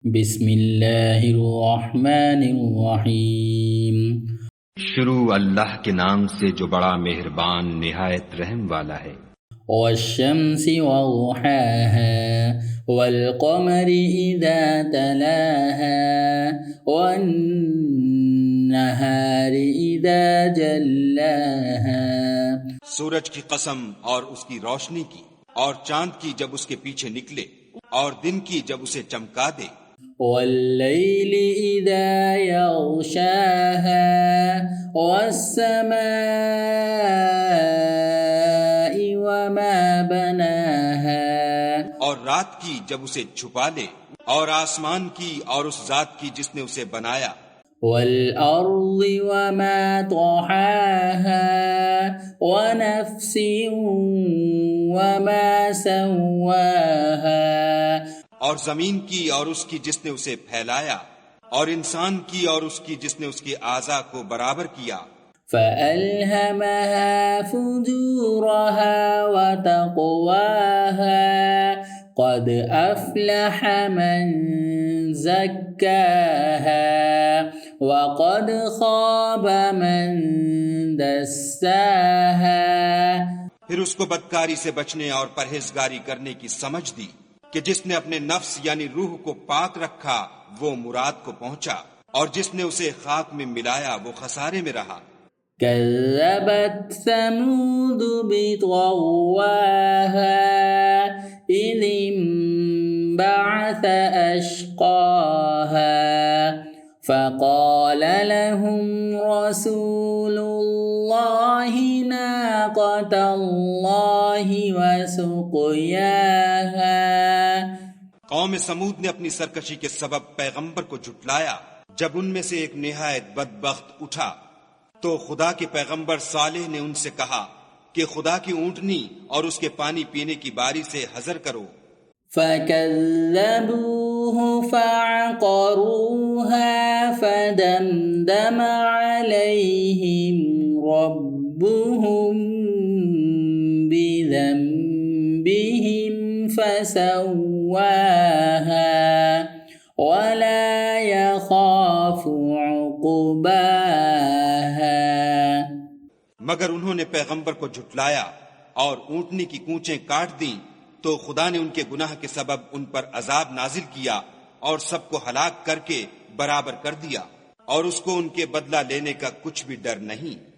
بسم اللہ الرحمن الرحیم۔ شروع اللہ کے نام سے جو بڑا مہربان نہایت رحم والا ہے۔ والشمس وضحاها والقمر اذا تلاها والنهار اذا جلاها۔ سورج کی قسم اور اس کی روشنی کی، اور چاند کی جب اس کے پیچھے نکلے، اور دن کی جب اسے چمکا دے۔ واللیل اذا یغشاها والسماء وما بناها۔ اور رات کی جب اسے چھپا لے، اور آسمان کی اور اس ذات کی جس نے اسے بنایا۔ والارض وما طحاها ونفس وما سواها۔ اور زمین کی اور اس کی جس نے اسے پھیلایا، اور انسان کی اور اس کی جس نے اس کے اعضاء کو برابر کیا۔ فألهمها فجورها وتقواها قد أفلح من زكاها وقد خاب من دساها۔ پھر اس کو بدکاری سے بچنے اور پرہیزگاری کرنے کی سمجھ دی کہ جس نے اپنے نفس یعنی روح کو پاک رکھا وہ مراد کو پہنچا، اور جس نے اسے خاک میں ملایا وہ خسارے میں رہا۔ كذبت ثمود بطغواها إذ انبعث أشقاها فقال لهم رسول الله ناقة الله وسقياها۔ قوم سمود نے اپنی سرکشی کے سبب پیغمبر کو جھٹلایا۔ جب ان میں سے ایک نہایت بدبخت اٹھا تو خدا کے پیغمبر صالح نے ان سے کہا کہ خدا کی اونٹنی اور اس کے پانی پینے کی باری سے حذر کرو۔ فَكَذَّبُوهُ فَعَقَرُوهَا فَدَمْدَمَ عَلَيْهِمْ رَبُّهُمْ بِذَنبِهِمْ فَسَوَّاهَا وَلَا يَخَافُ عُقْبَاهَا۔ مگر انہوں نے پیغمبر کو جھٹلایا اور اونٹنی کی کونچیں کاٹ دیں تو خدا نے ان کے گناہ کے سبب ان پر عذاب نازل کیا اور سب کو ہلاک کر کے برابر کر دیا، اور اس کو ان کے بدلہ لینے کا کچھ بھی ڈر نہیں۔